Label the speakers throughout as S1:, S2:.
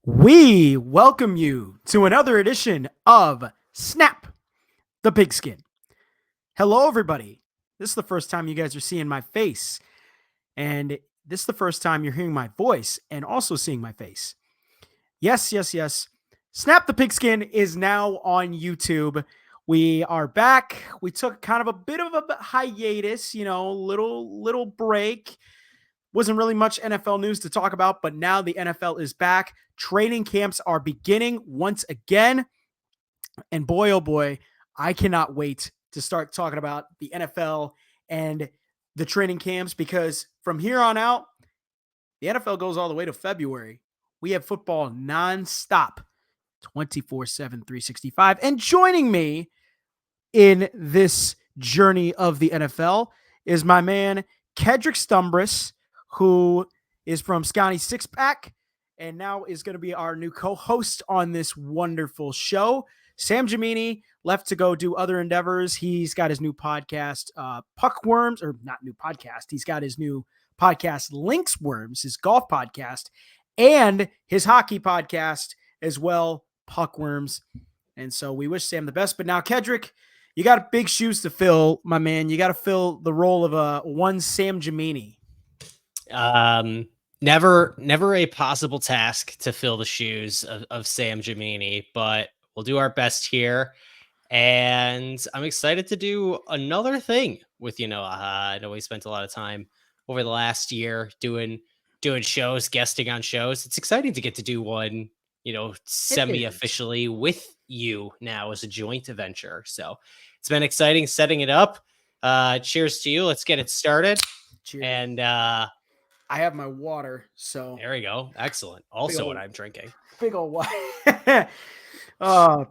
S1: We welcome you to another edition of Snap the Pigskin. Hello, everybody. This is the first time you guys are seeing my face, and this is the first time you're hearing my voice and also seeing my face. Yes. Snap the Pigskin is now on YouTube. We are back. We took kind of a bit of a hiatus, little break. Wasn't really much NFL news to talk about, but now the NFL is back. Training camps are beginning once again. And boy, oh boy, I cannot wait to start talking about the NFL and the training camps because from here on out, the NFL goes all the way to February. We have football nonstop, 24/7, 365. And joining me in this journey of the NFL is my man, Kedrick Stumbris, who is from Scotty Sixpack and now is going to be our new co-host on this wonderful show. Sam Gemini left to go do other endeavors. He's got his new podcast, Puckworms, or not new podcast. He's got his new podcast, Lynx Worms, his golf podcast, and his hockey podcast as well, Puckworms. And so we wish Sam the best. But now, Kedrick, you got big shoes to fill, my man. You got to fill the role of one Sam Gemini.
S2: Never a possible task to fill the shoes of Sam Gemini, but we'll do our best here. And I'm excited to do another thing with you, Noah. I know we spent a lot of time over the last year doing shows, guesting on shows. It's exciting to get to do one, semi-officially with you now as a joint venture. So it's been exciting setting it up. Cheers to you. Let's get it started.
S1: Cheers.
S2: And
S1: I have my water, so
S2: there we go. Excellent. Also, what I'm drinking.
S1: Big old water.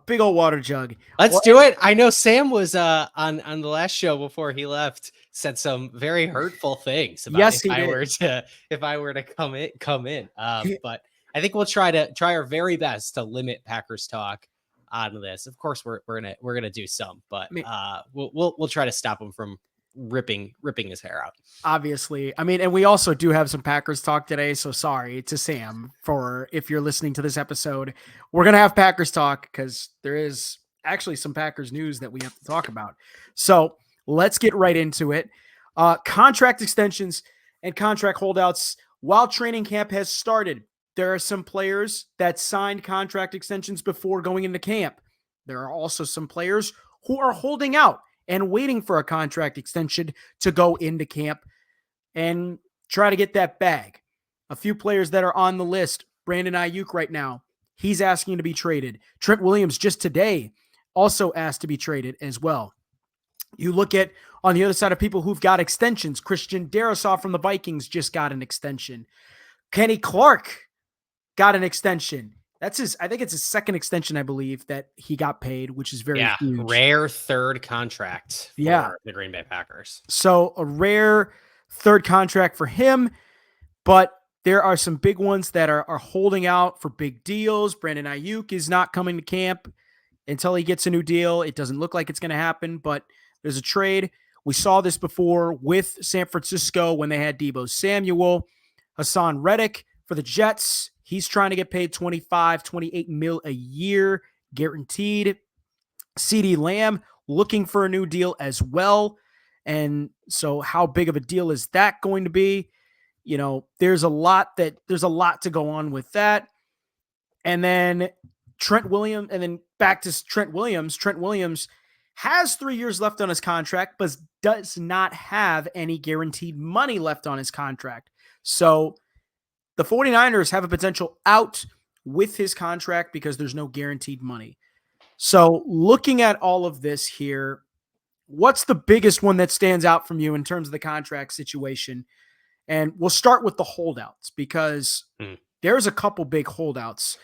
S1: Big old water jug.
S2: Let's do it. I know Sam was on the last show before he left said some very hurtful things about if I were to come in. But I think we'll try our very best to limit Packers talk on this. Of course, we're gonna do some, but we'll try to stop him from ripping his hair out.
S1: Obviously. I mean, and we also do have some Packers talk today, so sorry to Sam for if you're listening to this episode. We're going to have Packers talk because there is actually some Packers news that we have to talk about. So let's get right into it. Contract extensions and contract holdouts. While training camp has started, there are some players that signed contract extensions before going into camp. There are also some players who are holding out and waiting for a contract extension to go into camp and try to get that bag. A few players that are on the list, Brandon Ayuk right now, he's asking to be traded. Trent Williams just today also asked to be traded as well. You look at on the other side of people who've got extensions. Christian Darrisaw from the Vikings just got an extension. Kenny Clark got an extension. I think it's his second extension, I believe, that he got paid, which is very huge.
S2: Rare third contract for the Green Bay Packers.
S1: So a rare third contract for him, but there are some big ones that are holding out for big deals. Brandon Ayuk is not coming to camp until he gets a new deal. It doesn't look like it's going to happen, but there's a trade. We saw this before with San Francisco when they had Deebo Samuel. Hassan Reddick for the Jets. He's trying to get paid $28 million a year, guaranteed. CeeDee Lamb looking for a new deal as well. And so how big of a deal is that going to be? There's a lot to go on with that. And then back to Trent Williams. Trent Williams has 3 years left on his contract, but does not have any guaranteed money left on his contract. So the 49ers have a potential out with his contract because there's no guaranteed money. So looking at all of this here, what's the biggest one that stands out from you in terms of the contract situation? And we'll start with the holdouts because there's a couple big holdouts.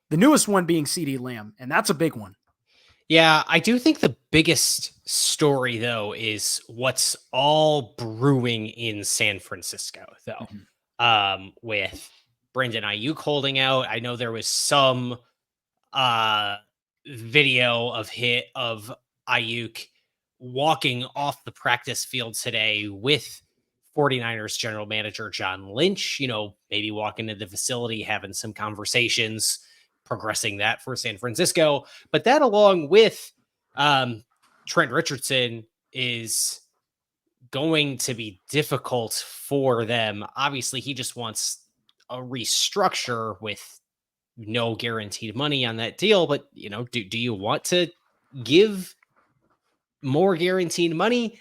S1: The newest one being CeeDee Lamb, and that's a big one.
S2: Yeah, I do think the biggest story, though, is what's all brewing in San Francisco, though. With Brandon Ayuk holding out. I know there was some video of Ayuk walking off the practice field today with 49ers general manager John Lynch, maybe walking into the facility, having some conversations, progressing that for San Francisco. But that, along with Trent Richardson, is going to be difficult for them. Obviously, he just wants a restructure with no guaranteed money on that deal. But, do you want to give more guaranteed money?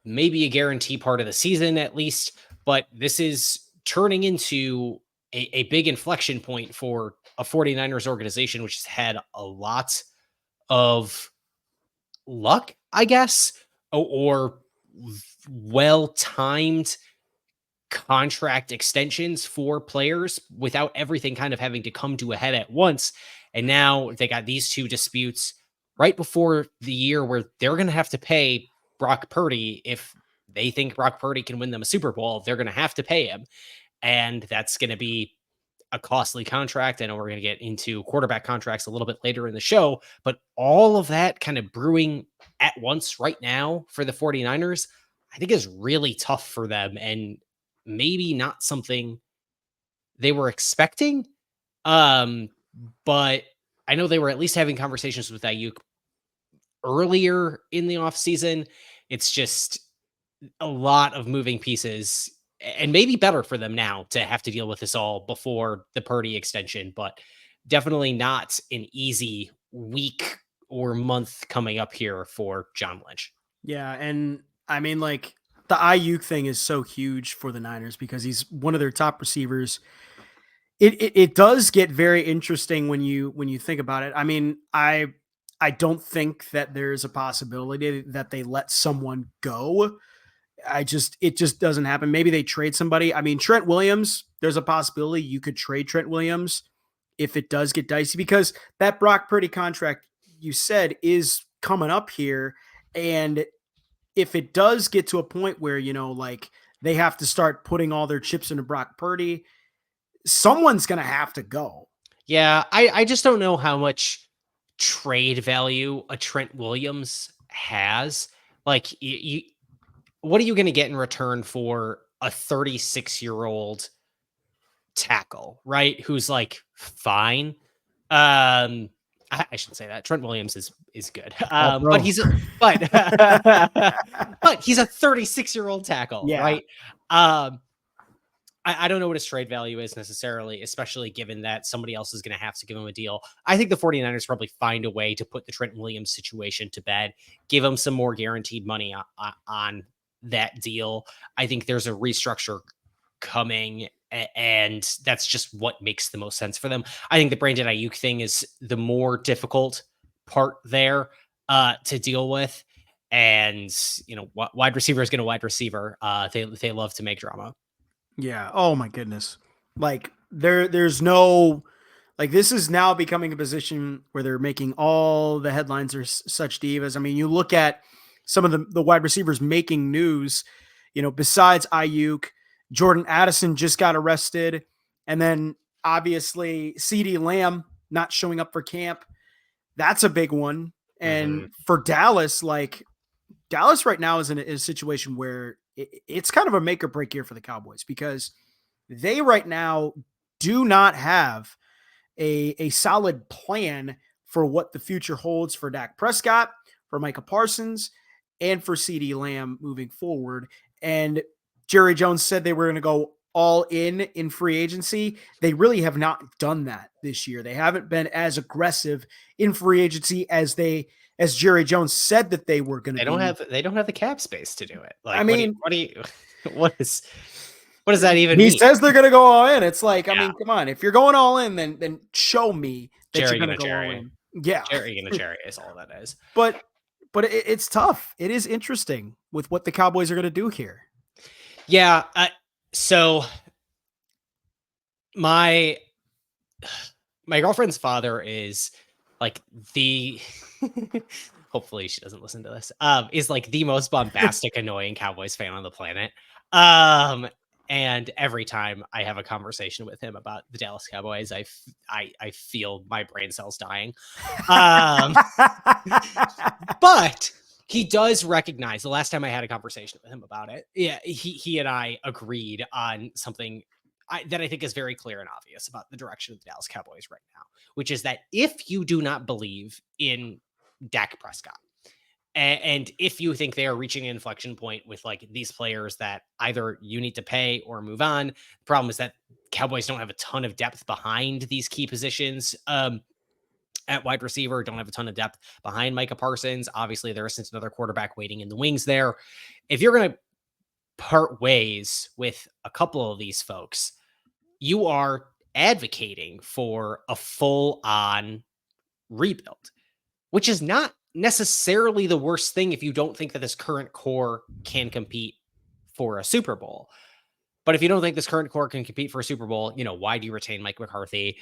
S2: Maybe a guarantee part of the season at least, but this is turning into a big inflection point for a 49ers organization, which has had a lot of luck, I guess, or well-timed contract extensions for players without everything kind of having to come to a head at once. And now they got these two disputes right before the year where they're going to have to pay Brock Purdy. If they think Brock Purdy can win them a Super Bowl, they're going to have to pay him. And that's going to be a costly contract. I know we're going to get into quarterback contracts a little bit later in the show, but all of that kind of brewing at once right now for the 49ers, I think is really tough for them, and maybe not something they were expecting. But I know they were at least having conversations with Ayuk earlier in the offseason. It's just a lot of moving pieces, and maybe better for them now to have to deal with this all before the Purdy extension, but definitely not an easy week or month coming up here for John Lynch.
S1: Yeah, and I mean, like, the Ayuk thing is so huge for the Niners because he's one of their top receivers. It does get very interesting when you think about it. I mean, I don't think that there's a possibility that they let someone go. It just doesn't happen. Maybe they trade somebody. I mean, Trent Williams, there's a possibility you could trade Trent Williams if it does get dicey, because that Brock Purdy contract you said is coming up here. And if it does get to a point where, like, they have to start putting all their chips into Brock Purdy, someone's going to have to go.
S2: Yeah, I just don't know how much trade value a Trent Williams has. Like, what are you going to get in return for a 36-year-old tackle, right? Who's like fine. I shouldn't say that. Trent Williams is good.
S1: Oh,
S2: But
S1: bro.
S2: but but he's a 36-year-old tackle,
S1: Yeah.
S2: right? I don't know what his trade value is necessarily, especially given that somebody else is going to have to give him a deal. I think the 49ers probably find a way to put the Trent Williams situation to bed, give him some more guaranteed money on that deal. I think there's a restructure coming, and that's just what makes the most sense for them. I think the Brandon Ayuk thing is the more difficult part there to deal with. And, wide receiver is going to wide receiver. They love to make drama.
S1: Yeah. Oh my goodness. Like, there's no, like, this is now becoming a position where they're making all the headlines are such divas. I mean, you look at some of the wide receivers making news, besides Ayuk, Jordan Addison just got arrested. And then obviously CeeDee Lamb not showing up for camp. That's a big one. And for Dallas, like, Dallas right now is in a situation where it's kind of a make or break year for the Cowboys, because they right now do not have a solid plan for what the future holds for Dak Prescott, for Micah Parsons, and for CeeDee Lamb moving forward. And Jerry Jones said they were going to go all in free agency. They really have not done that this year. They haven't been as aggressive in free agency as Jerry Jones said that they were going to be.
S2: They don't have the cap space to do it. Like,
S1: I mean,
S2: what does that even
S1: he
S2: mean?
S1: says they're going to go all in. It's like,
S2: Yeah.
S1: I mean, come on. If you're going all in, then show me that
S2: Jerry
S1: you're going to
S2: gonna
S1: go all
S2: Jerry.
S1: in. Yeah.
S2: Jerry gonna Jerry is all that is.
S1: But it's tough. It is interesting with what the Cowboys are going to do here.
S2: Yeah. So my girlfriend's father is like the hopefully she doesn't listen to this, is like the most bombastic, annoying Cowboys fan on the planet. And every time I have a conversation with him about the Dallas Cowboys, I feel my brain cells dying. But He does recognize, the last time I had a conversation with him about it, yeah, he and I agreed on something that I think is very clear and obvious about the direction of the Dallas Cowboys right now, which is that if you do not believe in Dak Prescott, and if you think they are reaching an inflection point with like these players that either you need to pay or move on, the problem is that Cowboys don't have a ton of depth behind these key positions. At wide receiver, don't have a ton of depth behind Micah Parsons. Obviously, there isn't another quarterback waiting in the wings there. If you're going to part ways with a couple of these folks, you are advocating for a full on rebuild, which is not necessarily the worst thing if you don't think that this current core can compete for a Super Bowl. But if you don't think this current core can compete for a Super Bowl, why do you retain Mike McCarthy?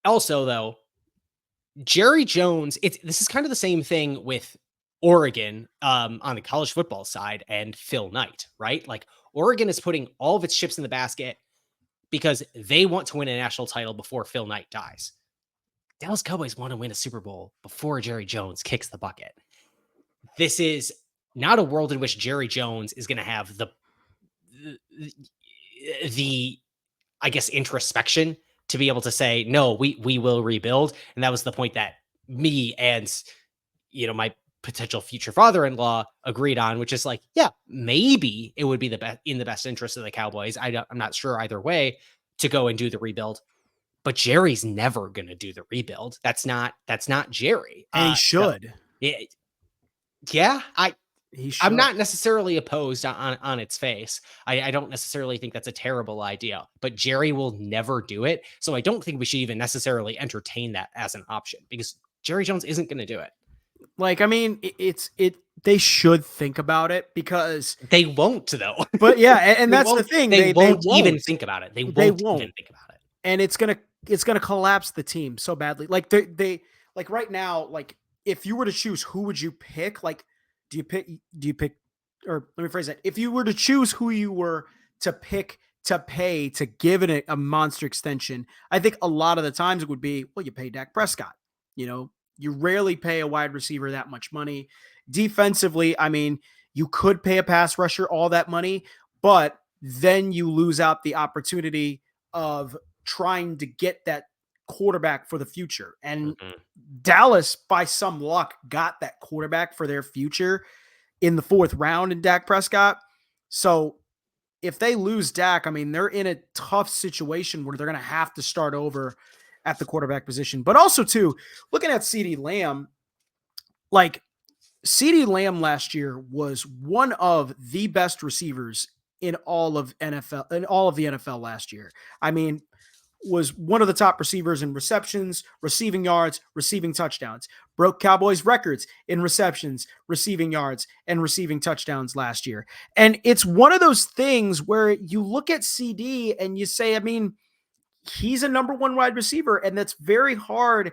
S2: Also, though, Jerry Jones, this is kind of the same thing with Oregon on the college football side and Phil Knight, right? Like Oregon is putting all of its chips in the basket because they want to win a national title before Phil Knight dies. Dallas Cowboys want to win a Super Bowl before Jerry Jones kicks the bucket. This is not a world in which Jerry Jones is going to have the I guess introspection to be able to say, no, we will rebuild. And that was the point that me and my potential future father-in-law agreed on, which is like, yeah, maybe it would be in the best interest of the Cowboys. I'm not sure either way to go and do the rebuild, but Jerry's never going to do the rebuild. That's not Jerry.
S1: And he should.
S2: Yeah,
S1: He should.
S2: I'm not necessarily opposed on its face. I don't necessarily think that's a terrible idea, but Jerry will never do it. So I don't think we should even necessarily entertain that as an option because Jerry Jones isn't going to do it.
S1: Like, I mean, they should think about it because
S2: they won't though.
S1: But yeah, and that's the thing.
S2: They won't even think about it. They won't even think about it.
S1: And it's gonna collapse the team so badly. Like they like right now, like if you were to choose who would you pick, like do you pick or let me phrase that. If you were to choose who you were to pick to pay to give it a monster extension, I think a lot of the times it would be, well, you pay Dak Prescott. You rarely pay a wide receiver that much money. Defensively, I mean, you could pay a pass rusher all that money, but then you lose out the opportunity of trying to get that quarterback for the future. And Dallas, by some luck, got that quarterback for their future in the 4th round in Dak Prescott. So if they lose Dak, I mean, they're in a tough situation where they're going to have to start over at the quarterback position. But also, too, looking at CeeDee Lamb, like CeeDee Lamb last year was one of the best receivers in all of the NFL last year. I mean, was one of the top receivers in receptions, receiving yards, receiving touchdowns, broke Cowboys records in receptions, receiving yards, and receiving touchdowns last year. And it's one of those things where you look at CD and you say, I mean, he's a number 1 wide receiver, and that's very hard.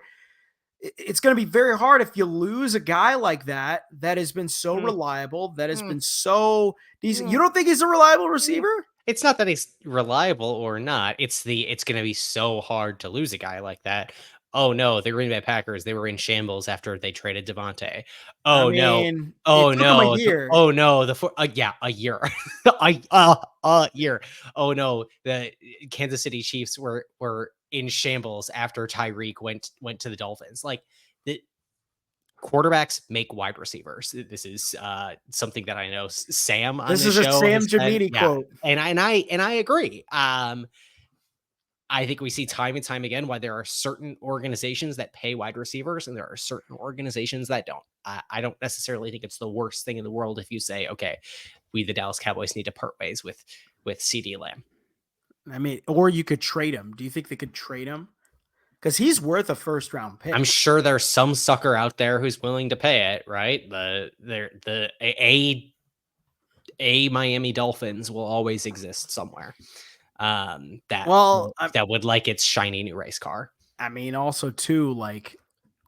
S1: It's going to be very hard if you lose a guy like that has been so reliable, that has been so decent. You don't think he's a reliable receiver?
S2: It's not that he's reliable or not. It's going to be so hard to lose a guy like that. Oh no, the Green Bay Packers, they were in shambles after they traded Devontae. Oh no. Oh no.
S1: A year.
S2: Oh no. A year. A year. Oh no. The Kansas City Chiefs were in shambles after Tyreek went to the Dolphins. Like the quarterbacks make wide receivers. This is something that I know Sam on this
S1: is
S2: show
S1: a Sam Jamini quote.
S2: And I agree. I think we see time and time again why there are certain organizations that pay wide receivers and there are certain organizations that don't. I don't necessarily think it's the worst thing in the world if you say, okay, we, the Dallas Cowboys, need to part ways with CeeDee Lamb.
S1: I mean, or you could trade him. Do you think they could trade him? Because he's worth a 1st round pick.
S2: I'm sure there's some sucker out there who's willing to pay it, right? A Miami Dolphins will always exist somewhere. That would like its shiny new race car.
S1: I mean, also too, like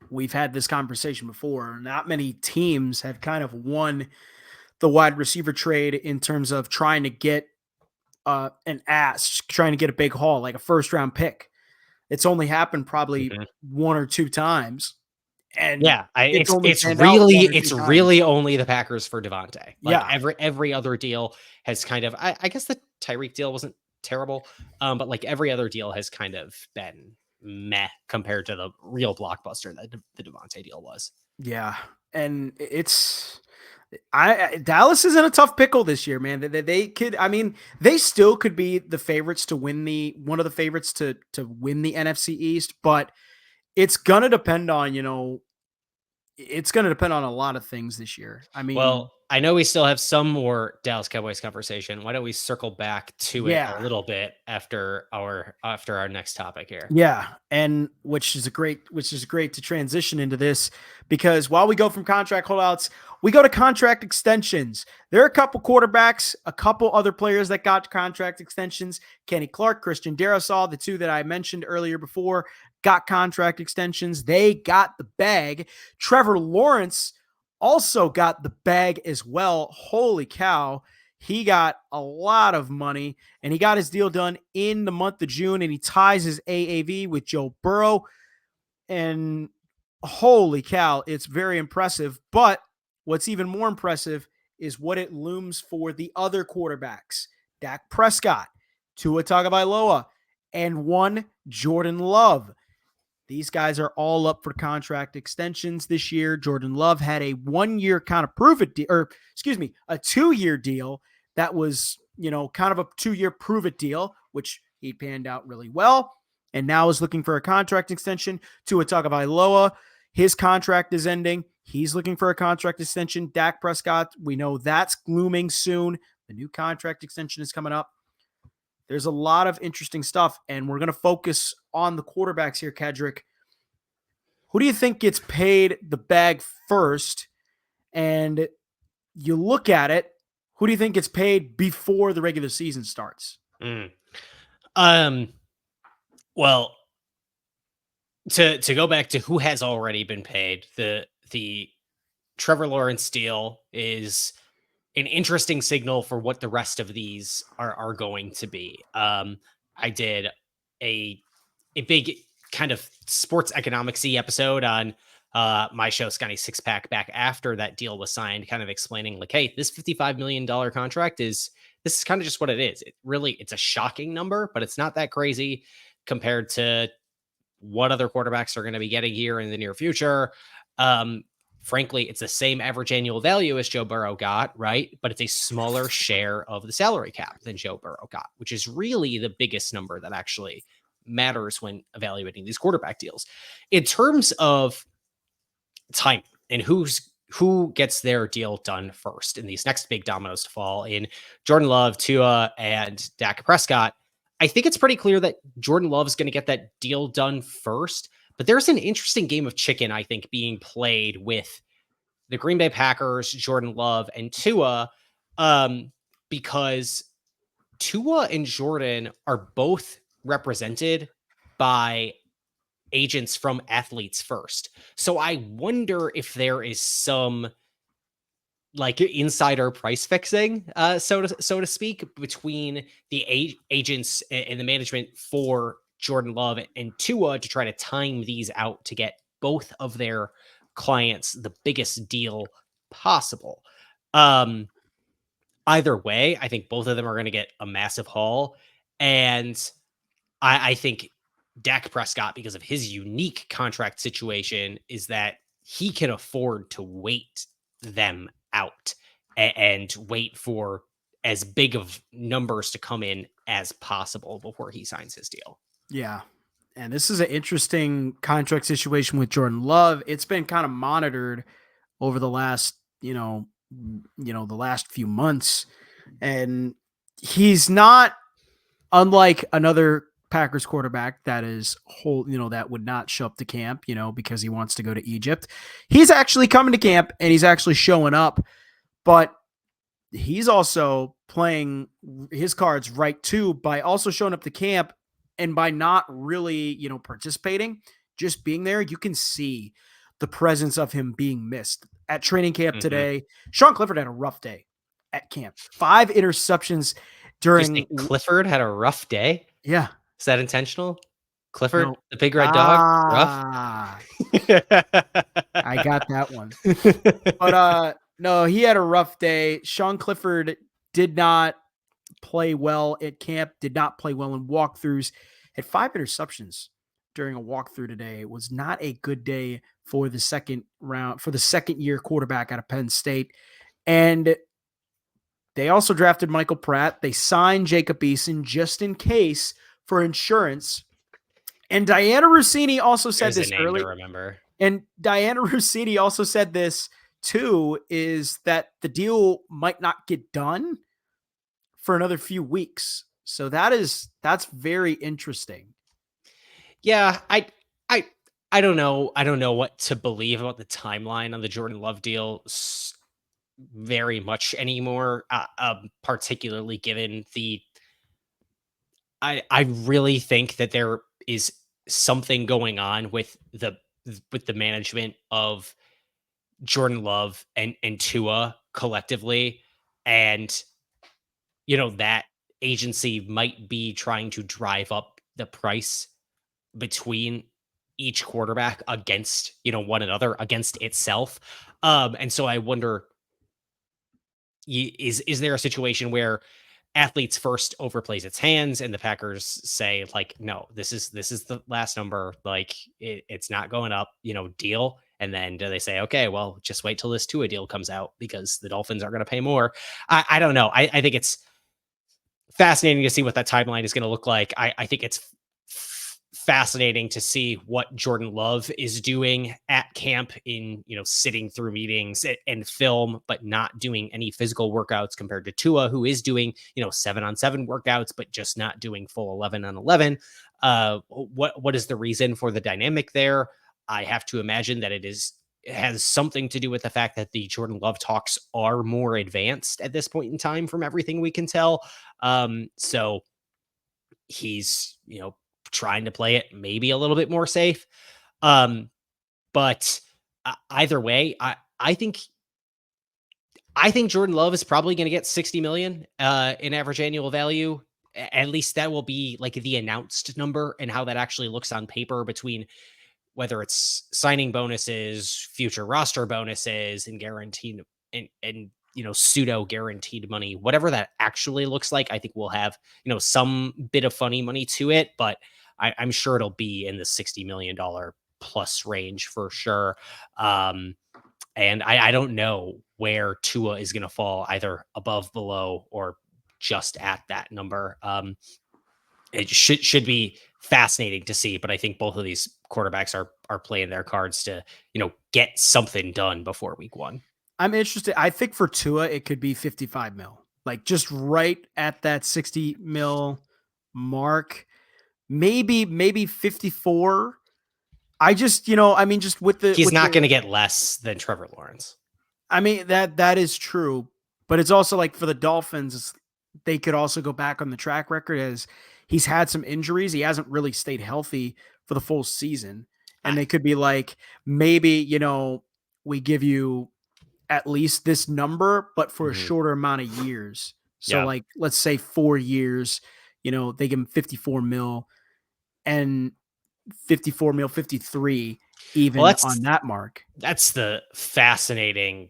S1: we've had this conversation before. Not many teams have kind of won the wide receiver trade in terms of trying to get an ass, trying to get a big haul, like a 1st round pick. It's only happened probably 1 or 2 times. and
S2: Yeah,
S1: it's only panned out one or two
S2: it's
S1: times.
S2: really only the Packers for Devontae. Like
S1: Yeah,
S2: every other deal has kind of I guess the Tyreek deal wasn't terrible, but like every other deal has kind of been meh compared to the real blockbuster that the Devontae deal was.
S1: yeah, and it's Dallas is in a tough pickle this year, man. They could, I mean, they still could be the favorites to win one of the favorites to win the NFC East, but it's gonna depend on it's gonna depend on a lot of things this year. I mean,
S2: Well, I know we still have some more Dallas Cowboys conversation. Why don't we circle back to it a
S1: yeah,
S2: little bit after our next topic here?
S1: yeah, and which is great to transition into this because while we go from contract holdouts, we go to contract extensions. There are a couple quarterbacks, a couple other players that got contract extensions. Kenny Clark, Christian Darrisaw, the two that I mentioned earlier before, got contract extensions. They got the bag. Trevor Lawrence also got the bag as well. Holy cow. He got a lot of money and he got his deal done in the month of June and he ties his AAV with Joe Burrow. And holy cow, it's very impressive. But what's even more impressive is what it looms for the other quarterbacks Dak Prescott, Tua Tagovailoa, and one Jordan Love. These guys are all up for contract extensions this year. Jordan Love had a 1-year kind of prove it deal, or excuse me, a 2-year deal that was, kind of a 2-year prove it deal, which he panned out really well. And now is looking for a contract extension. Tua Tagovailoa, his contract is ending. He's looking for a contract extension. Dak Prescott, we know that's looming soon. The new contract extension is coming up. There's a lot of interesting stuff, and we're going to focus on the quarterbacks here, Kedrick. Who do you think gets paid the bag first? And you look at it, who do you think gets paid before the regular season starts?
S2: Mm. Um. Well, to go back to who has already been paid, the Trevor Lawrence deal is an interesting signal for what the rest of these are going to be. I did a big kind of sports economicsy episode on my show Scotty Six Pack back after that deal was signed, kind of explaining like, hey, this $55 million contract this is kind of just what it is. It's a shocking number, but it's not that crazy compared to what other quarterbacks are going to be getting here in the near future. Um, Frankly, it's the same average annual value as Joe Burrow got, right? But it's a smaller share of the salary cap than Joe Burrow got, which is really the biggest number that actually matters when evaluating these quarterback deals. In terms of time and who gets their deal done first in these next big dominoes to fall in Jordan Love, Tua, and Dak Prescott, I think it's pretty clear that Jordan Love is going to get that deal done first. But there's an interesting game of chicken, I think, being played with the Green Bay Packers, Jordan Love, and Tua, because Tua and Jordan are both represented by agents from Athletes First. So I wonder if there is some like insider price fixing, so to speak, between the agents and the management for Jordan Love and Tua to try to time these out to get both of their clients the biggest deal possible. Um, Either way, I think both of them are going to get a massive haul, and I think Dak Prescott, because of his unique contract situation, is that he can afford to wait them out and wait for as big of numbers to come in as possible before he signs his deal.
S1: Yeah. And this is an interesting contract situation with Jordan Love. It's been kind of monitored over the last, the last few months. And he's not unlike another Packers quarterback that is that would not show up to camp, because he wants to go to Egypt. He's actually coming to camp and he's actually showing up, but he's also playing his cards right too by also showing up to camp and by not really, participating, just being there. You can see the presence of him being missed at training camp today. Sean Clifford had a rough day at camp. 5 interceptions
S2: Did you
S1: during
S2: say Clifford had a rough day?
S1: yeah.
S2: Is that intentional? Clifford,
S1: No.
S2: the big red dog, rough.
S1: Ah, I got that one. But no, he had a rough day. Sean Clifford did not play well at camp, did not play well in walkthroughs, had 5 interceptions during a walkthrough today. It was not a good day for the second year quarterback out of Penn State. And they also drafted Michael Pratt. They signed Jacob Eason just in case for insurance. And Diana Rossini also said
S2: There's a
S1: this
S2: name to
S1: early.
S2: remember.
S1: And Diana Rossini also said this too, is that the deal might not get done for another few weeks. So that's very interesting.
S2: Yeah, I I don't know. I don't know what to believe about the timeline on the Jordan Love deal very much anymore. Particularly given the, I really think that there is something going on with the management of Jordan Love and Tua collectively, and that agency might be trying to drive up the price between each quarterback against one another, against itself. And so I wonder, is there a situation where athletes first overplays its hands and the Packers say, like, no, this is the last number, like it's not going up, deal? And then do they say, okay, well, just wait till this Tua deal comes out because the Dolphins are going to pay more? I don't know. I think it's fascinating to see what that timeline is going to look like. I think it's fascinating to see what Jordan Love is doing at camp in, sitting through meetings and film, but not doing any physical workouts, compared to Tua, who is doing, 7-on-7 workouts, but just not doing full 11-on-11. What is the reason for the dynamic there? I have to imagine that it has something to do with the fact that the Jordan Love talks are more advanced at this point in time, from everything we can tell. So he's, trying to play it maybe a little bit more safe. Um, but either way, I think Jordan Love is probably going to get 60 million in average annual value. At least that will be like the announced number, and how that actually looks on paper, between whether it's signing bonuses, future roster bonuses, and guaranteed and pseudo guaranteed money, whatever that actually looks like. I think we'll have, some bit of funny money to it, but I'm sure it'll be in the $60 million plus range for sure. And I don't know where Tua is going to fall, either above, below, or just at that number. It should be fascinating to see, but I think both of these quarterbacks are playing their cards to, get something done before week 1.
S1: I'm interested. I think for Tua, it could be 55 mil, like just right at that 60 mil mark, maybe 54. I just, just with
S2: He's not going to
S1: the,
S2: get less than Trevor Lawrence.
S1: that is true, but it's also like for the Dolphins, they could also go back on the track record as he's had some injuries. He hasn't really stayed healthy for the full season. And
S2: I,
S1: they could be like, maybe, we give you at least this number, but for a
S2: mhm.
S1: shorter amount of years. So
S2: Yeah.
S1: like, let's say 4 years, they give him 54 mil and 54 mil, 53
S2: Well,
S1: even
S2: that's
S1: on that mark.
S2: that's the fascinating,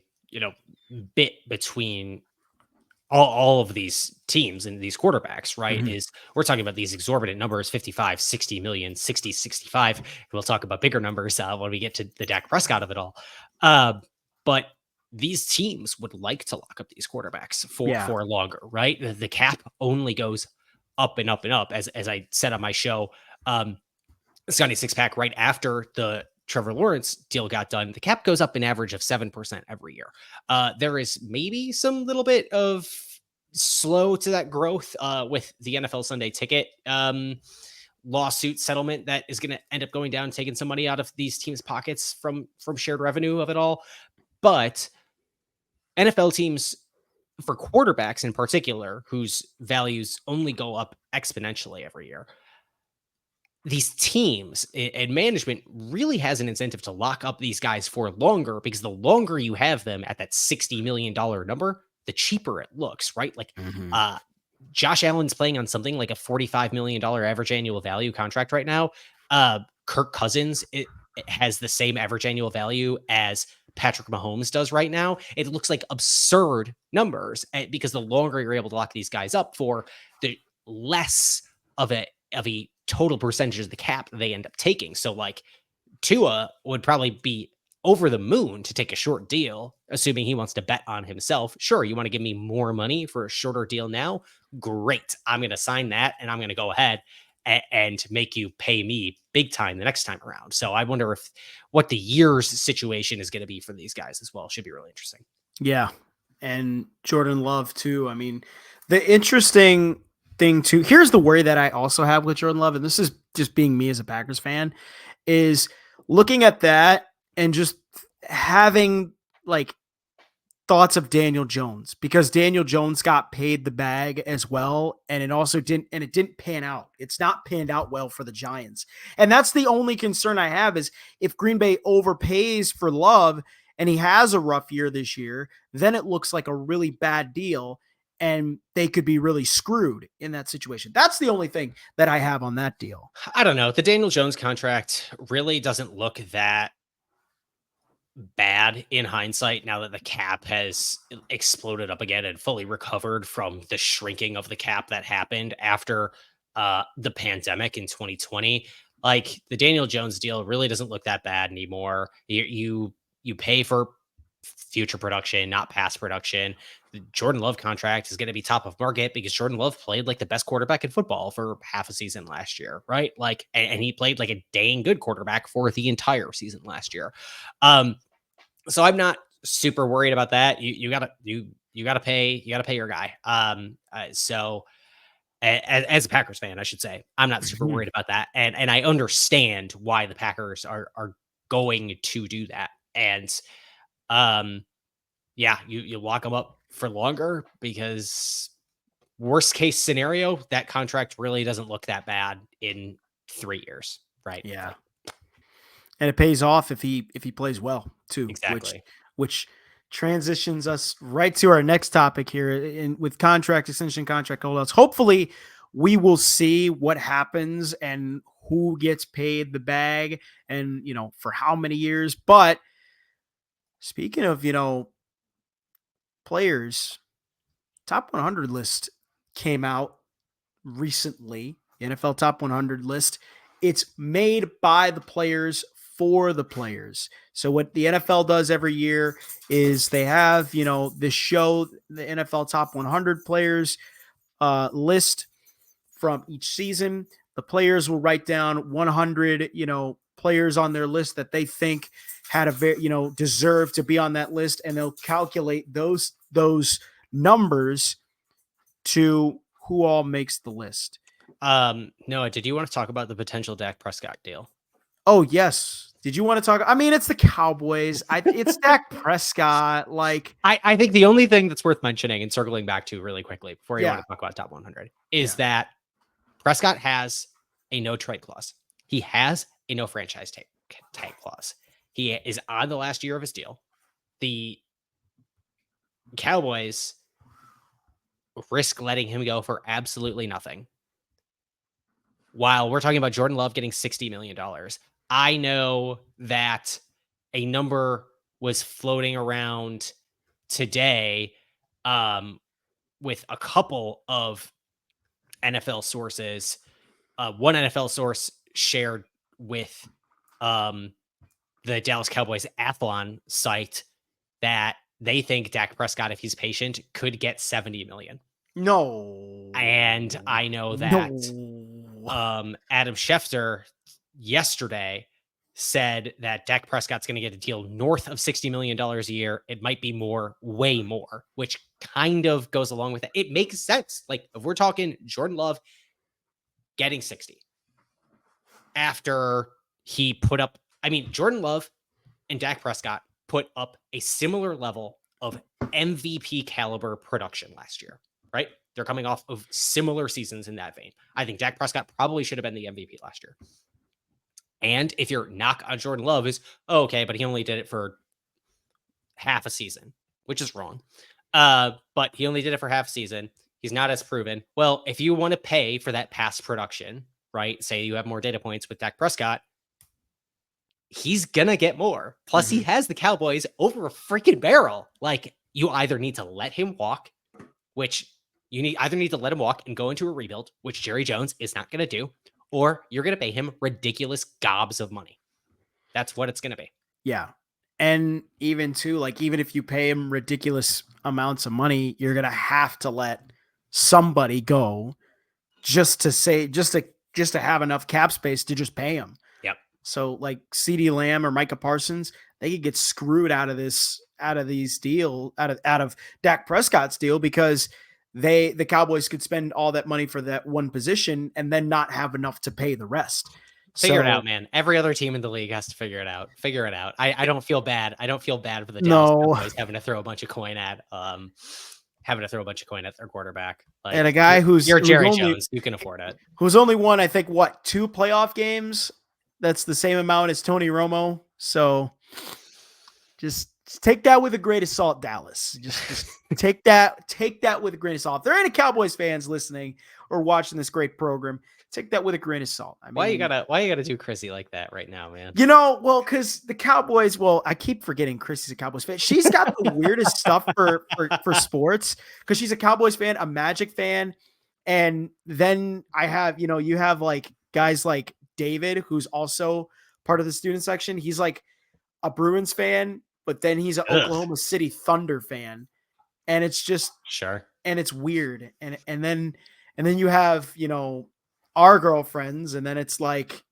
S2: bit between all of these teams and these quarterbacks, right?
S1: Mhm.
S2: Is we're talking about these exorbitant numbers, 55, 60 million, 60, 65. We'll talk about bigger numbers when we get to the Dak Prescott of it all. But these teams would like to lock up these quarterbacks
S1: Yeah.
S2: for longer, right? The cap only goes up and up and up. As I said on my show, Scotty Six Pack, right after the Trevor Lawrence deal got done, the cap goes up an average of 7% every year. There is maybe some little bit of slow to that growth with the NFL Sunday Ticket lawsuit settlement that is going to end up going down, taking some money out of these teams' pockets from shared revenue of it all. But NFL teams, for quarterbacks in particular, whose values only go up exponentially every year, these teams and management really has an incentive to lock up these guys for longer, because the longer you have them at that $60 million number, the cheaper it looks, right? Like,
S1: Mhm.
S2: uh, Josh Allen's playing on something like a $45 million average annual value contract right now. Kirk Cousins, it has the same average annual value as Patrick Mahomes does right now. It looks like absurd numbers because the longer you're able to lock these guys up for, the less of a total percentage of the cap they end up taking. So like Tua would probably be over the moon to take a short deal, assuming he wants to bet on himself. Sure, you want to give me more money for a shorter deal now? Great. I'm going to sign that and I'm going to go ahead and make you pay me big time the next time around. So I wonder if what the years situation is going to be for these guys as well. Should be really interesting.
S1: Yeah. And Jordan Love too. I mean, the interesting thing too, here's the worry that I also have with Jordan Love, and this is just being me as a Packers fan, is looking at that and just having like thoughts of Daniel Jones, because Daniel Jones got paid the bag as well, and it didn't pan out. It's not panned out well for the Giants. And that's the only concern I have, is if Green Bay overpays for Love and he has a rough year this year, then it looks like a really bad deal and they could be really screwed in that situation. That's the only thing that I have on that deal.
S2: I don't know. The Daniel Jones contract really doesn't look that bad in hindsight now that the cap has exploded up again and fully recovered from the shrinking of the cap that happened after the pandemic in 2020. Like the Daniel Jones deal really doesn't look that bad anymore. You pay for future production, not past production. The Jordan Love contract is going to be top of market because Jordan Love played like the best quarterback in football for half a season last year, right? Like, and he played like a dang good quarterback for the entire season last year. So I'm not super worried about that. You gotta pay your guy. So as a Packers fan, I should say, I'm not super worried about that, and I understand why the Packers are going to do that. And yeah, you lock them up for longer because worst case scenario, that contract really doesn't look that bad in 3 years, right?
S1: Yeah.
S2: Like,
S1: And it pays off if he plays well too,
S2: exactly.
S1: which transitions us right to our next topic here with contract extension, contract holdouts. Hopefully, we will see what happens and who gets paid the bag, and for how many years. But speaking of players, top 100 list came out recently. The NFL top 100 list. It's made by the players for the players. So what the NFL does every year is they have, this show, the NFL top 100 players list from each season. The players will write down 100, players on their list that they think had a very, deserve to be on that list, and they'll calculate those numbers to who all makes the list.
S2: Noah, did you want to talk about the potential Dak Prescott deal?
S1: Oh, yes. Did you want to talk? I mean, it's the Cowboys. It's Dak Prescott. Like,
S2: I think the only thing that's worth mentioning and circling back to really quickly before you want to talk about top 100 is that Prescott has a no trade clause. He has a no franchise tag clause. He is on the last year of his deal. The Cowboys risk letting him go for absolutely nothing. While we're talking about Jordan Love getting $60 million, I know that a number was floating around today with a couple of NFL sources. One NFL source shared with the Dallas Cowboys Athlon site that they think Dak Prescott, if he's patient, could get 70 million.
S1: No.
S2: And I know that Adam Schefter yesterday said that Dak Prescott's going to get a deal north of $60 million a year. It might be more, way more, which kind of goes along with it. It makes sense. Like if we're talking Jordan Love getting 60 after he put up, I mean, Jordan Love and Dak Prescott put up a similar level of MVP caliber production last year, right? They're coming off of similar seasons in that vein. I think Dak Prescott probably should have been the MVP last year. And if your knock on Jordan Love is, oh, okay, but he only did it for half a season, which is wrong. But he only did it for half a season. He's not as proven. Well, if you want to pay for that past production, right? Say you have more data points with Dak Prescott, he's gonna get more. Plus, he has the Cowboys over a freaking barrel. Like, you either need to let him walk, which you either need to let him walk and go into a rebuild, which Jerry Jones is not gonna do, or you're gonna pay him ridiculous gobs of money. That's what it's gonna be.
S1: Yeah. And even too, like, even if you pay him ridiculous amounts of money, you're gonna have to let somebody go just to have enough cap space to just pay him.
S2: Yep.
S1: So like CeeDee Lamb or Micah Parsons, they could get screwed out of Dak Prescott's deal because the Cowboys could spend all that money for that one position and then not have enough to pay the rest.
S2: Figure it out, man. Every other team in the league has to figure it out. I don't feel bad. I don't feel bad for the Dallas Cowboys having to throw a bunch of coin at their quarterback. Like,
S1: and a guy
S2: you're Jerry Jones, you can afford it.
S1: Who's only won, I think, 2 playoff games? That's the same amount as Tony Romo. So just take that with a grain of salt, Dallas. Just take that with a grain of salt. If there ain't any Cowboys fans listening or watching this great program, take that with a grain of salt. I mean,
S2: why you gotta do Chrissy like that right now, man?
S1: Well, because the Cowboys. Well, I keep forgetting Chrissy's a Cowboys fan. She's got the weirdest stuff for sports because she's a Cowboys fan, a Magic fan, and then I have you have like guys like David, who's also part of the student section. He's like a Bruins fan, but then he's an Oklahoma City Thunder fan, and it's just and it's weird, and then you have our girlfriends, and then it's like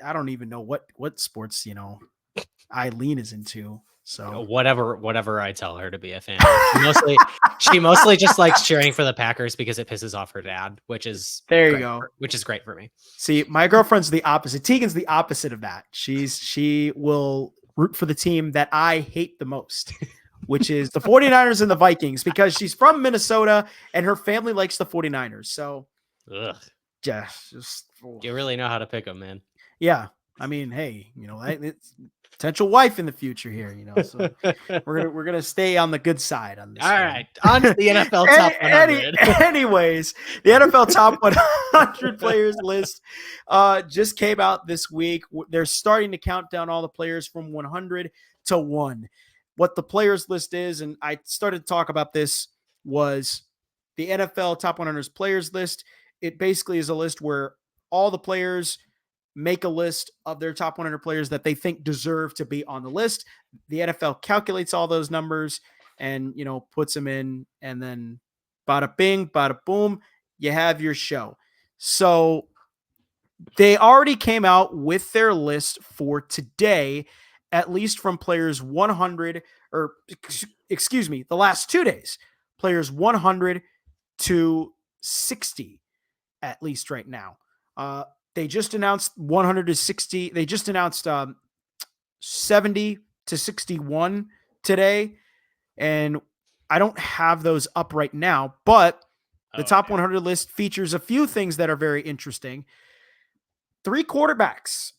S1: I don't even know what sports Eileen is into. So
S2: whatever I tell her to be a fan. She mostly just likes cheering for the Packers because it pisses off her dad, which is which is great for me.
S1: See, my girlfriend's the opposite. Tegan's the opposite of that. She will root for the team that I hate the most, which is the 49ers and the Vikings, because she's from Minnesota and her family likes the 49ers. So yeah,
S2: you really know how to pick them, man.
S1: Yeah. I mean, hey, it's potential wife in the future here, so we're gonna stay on the good side on this.
S2: All right, on to the NFL top 100.
S1: Anyways, the NFL top 100 players list just came out this week. They're starting to count down all the players from 100 to 1. What the players list is, and I started to talk about this, was the NFL top 100 players list. It basically is a list where all the players make a list of their top 100 players that they think deserve to be on the list. The NFL calculates all those numbers and, puts them in, and then bada bing, bada boom, you have your show. So they already came out with their list for today, at least from players 100, or excuse me, the last 2 days, players 100 to 60, at least right now. They just announced 100 to 60. They just announced 70 to 61 today. And I don't have those up right now, but the top 100 list features a few things that are very interesting. 3 quarterbacks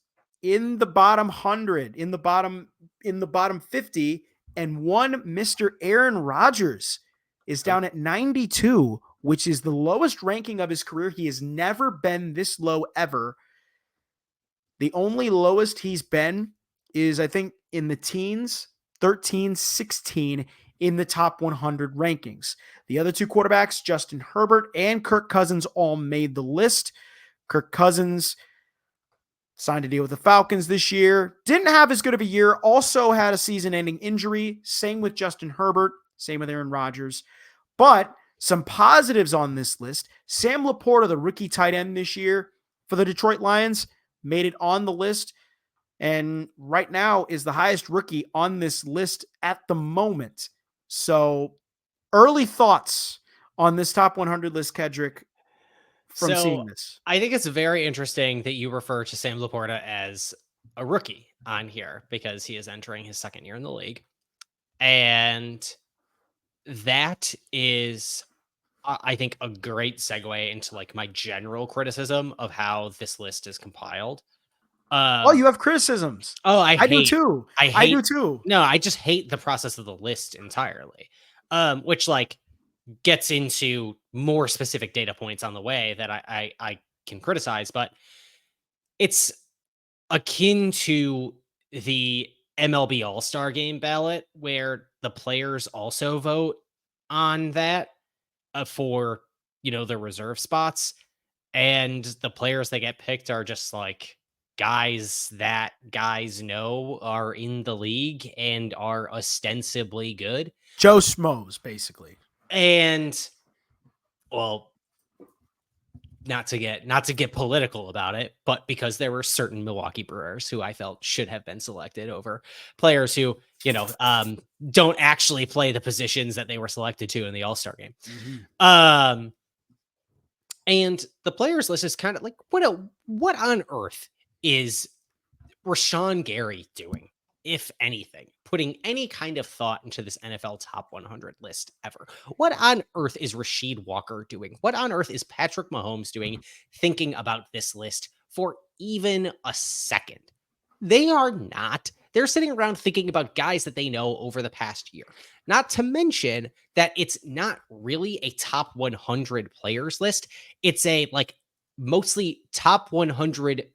S1: in the bottom 100, in the bottom 50, and 1 Mr. Aaron Rodgers is down at 92, which is the lowest ranking of his career. He has never been this low ever. The only lowest he's been is, I think, in the teens, 13, 16 in the top 100 rankings. The other 2 quarterbacks, Justin Herbert and Kirk Cousins, all made the list. Kirk Cousins signed a deal with the Falcons this year. Didn't have as good of a year. Also had a season-ending injury. Same with Justin Herbert. Same with Aaron Rodgers. But some positives on this list. Sam Laporta, the rookie tight end this year for the Detroit Lions, made it on the list, and right now is the highest rookie on this list at the moment. So early thoughts on this top 100 list, Kedrick, from seeing this.
S2: I think it's very interesting that you refer to Sam Laporta as a rookie on here, because he is entering his 2nd year in the league. And that is, I think, a great segue into like my general criticism of how this list is compiled.
S1: You have criticisms. I do too. I do too.
S2: No, I just hate the process of the list entirely. Which, like, gets into more specific data points on the way that I can criticize, but it's akin to the MLB All-Star Game ballot where the players also vote on that for, the reserve spots, and the players that get picked are just like guys that guys know are in the league and are ostensibly good.
S1: Joe Schmoes, basically.
S2: And well, not to get political about it, but because there were certain Milwaukee Brewers who I felt should have been selected over players who, don't actually play the positions that they were selected to in the All-Star game.
S1: Mm-hmm.
S2: And the players list is kind of like, what on earth is Rashawn Gary doing, if anything, putting any kind of thought into this NFL top 100 list ever? What on earth is Rasheed Walker doing? What on earth is Patrick Mahomes doing, thinking about this list for even a second? They are not. They're sitting around thinking about guys that they know over the past year. Not to mention that it's not really a top 100 players list. It's a mostly top 100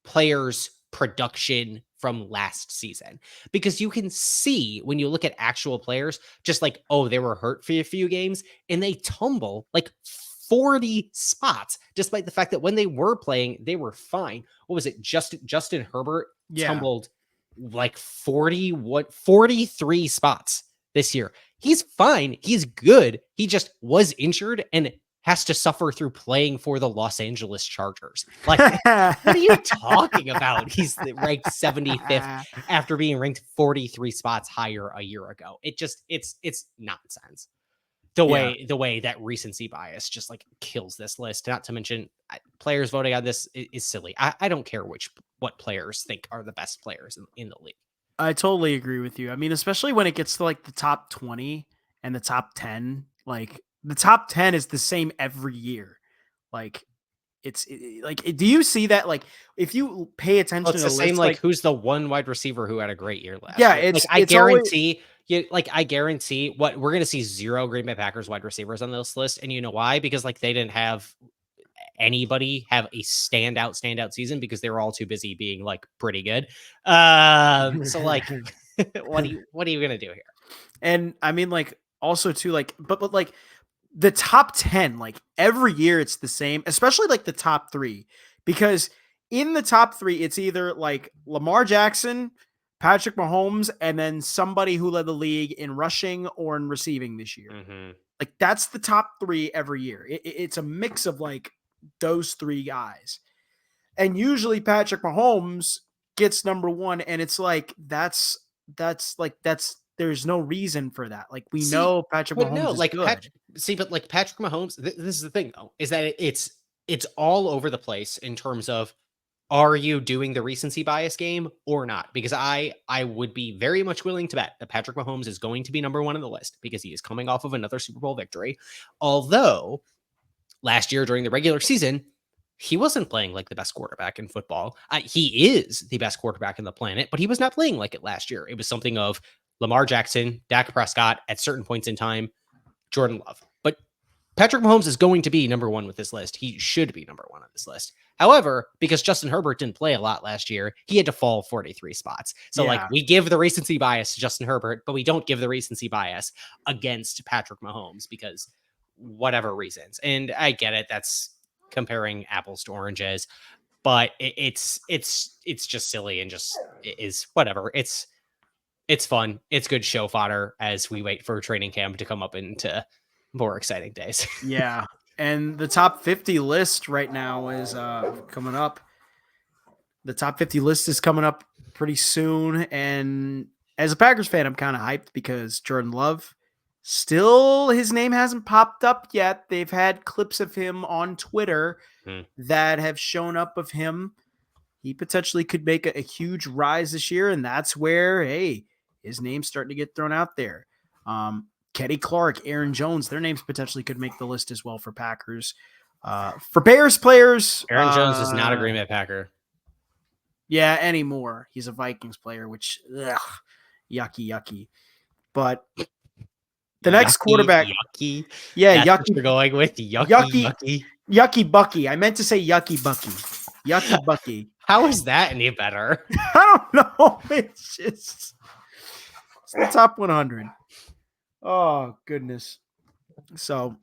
S2: players production from last season, because you can see when you look at actual players, just like, oh, they were hurt for a few games and they tumble like 40 spots, despite the fact that when they were playing, they were fine. What was it? Justin Herbert tumbled like 43 spots this year. He's fine. He's good. He just was injured and has to suffer through playing for the Los Angeles Chargers. Like, what are you talking about? He's ranked 75th after being ranked 43 spots higher a year ago. It's nonsense. The way that recency bias just like kills this list. Not to mention players voting on this is silly. I don't care what players think are the best players in the league.
S1: I totally agree with you. I mean, especially when it gets to like the top 20 and the top 10, like the top 10 is the same every year. Like do you see that? Like if you pay attention
S2: Well, it's
S1: to
S2: the
S1: the
S2: same,
S1: list,
S2: like who's the one wide receiver who had a great year last
S1: yeah,
S2: year? Like I
S1: it's always,
S2: guarantee I guarantee what we're going to see 0 Green Bay Packers wide receivers on this list. And you know why? Because like they didn't have anybody have a standout season because they were all too busy being like pretty good. So like what are you going to do here?
S1: and I mean like also too like but like the top 10, like every year it's the same, especially like the top 3, because in the top 3 it's either like Lamar Jackson, Patrick Mahomes, and then somebody who led the league in rushing or in receiving this year.
S2: Mm-hmm.
S1: Like that's the top 3 every year. It's a mix of like those 3 guys. And usually Patrick Mahomes gets number 1, and it's like that's there's no reason for that. Like we
S2: See,
S1: know Patrick
S2: but no,
S1: Mahomes is
S2: like
S1: good.
S2: Patrick Mahomes. This is the thing, though, is that it's all over the place in terms of, are you doing the recency bias game or not? Because I would be very much willing to bet that Patrick Mahomes is going to be number 1 on the list because he is coming off of another Super Bowl victory. Although last year during the regular season, he wasn't playing like the best quarterback in football. He is the best quarterback on the planet, but he was not playing like it last year. It was something of Lamar Jackson, Dak Prescott at certain points in time, Jordan Love. But Patrick Mahomes is going to be number 1 with this list. He should be number 1 on this list. However, because Justin Herbert didn't play a lot last year, he had to fall 43 spots. So like we give the recency bias to Justin Herbert, but we don't give the recency bias against Patrick Mahomes because whatever reasons. And I get it. That's comparing apples to oranges, but it's just silly and just is whatever. It's fun. It's good show fodder as we wait for training camp to come up into more exciting days.
S1: Yeah. And the top 50 list right now is coming up. The top 50 list is coming up pretty soon. And as a Packers fan, I'm kind of hyped because Jordan Love, still his name hasn't popped up yet. They've had clips of him on Twitter that have shown up of him. He potentially could make a huge rise this year. And that's where, hey, his name's starting to get thrown out there. Kenny Clark, Aaron Jones, their names potentially could make the list as well for Packers. For Bears players,
S2: Aaron Jones is not a Green Bay Packer.
S1: Yeah, anymore. He's a Vikings player, which yucky. But The next quarterback,
S2: Yucky.
S1: yeah,
S2: That's what
S1: Yucky,
S2: you're going with? Yucky,
S1: Yucky,
S2: yucky.
S1: Yucky Bucky. I meant to say Yucky Bucky. Yucky Bucky.
S2: How is that any better?
S1: I don't know. It's just it's the top 100. Oh goodness. So,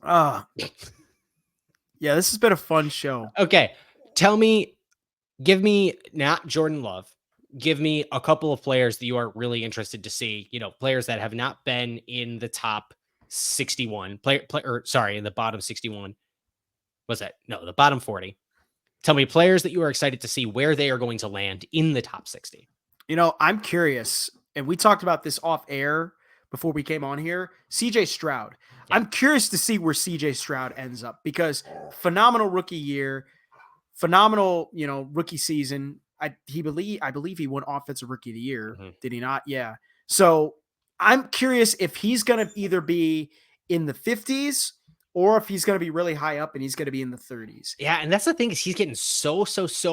S1: yeah, this has been a fun show.
S2: Okay, give me not Jordan Love. Give me a couple of players that you are really interested to see. Players that have not been in the top 61 in the bottom 61. Was that no the bottom 40? Tell me players that you are excited to see where they are going to land in the top 60.
S1: I'm curious, and we talked about this off air before we came on here. CJ Stroud.
S2: Yeah.
S1: I'm curious to see where CJ Stroud ends up because phenomenal rookie year, phenomenal, rookie season. I believe he won offensive rookie of the year.
S2: Mm-hmm.
S1: Did he not? Yeah. So I'm curious if he's going to either be in the 50s or if he's going to be really high up and he's going to be in the 30s.
S2: Yeah, and that's the thing is he's getting so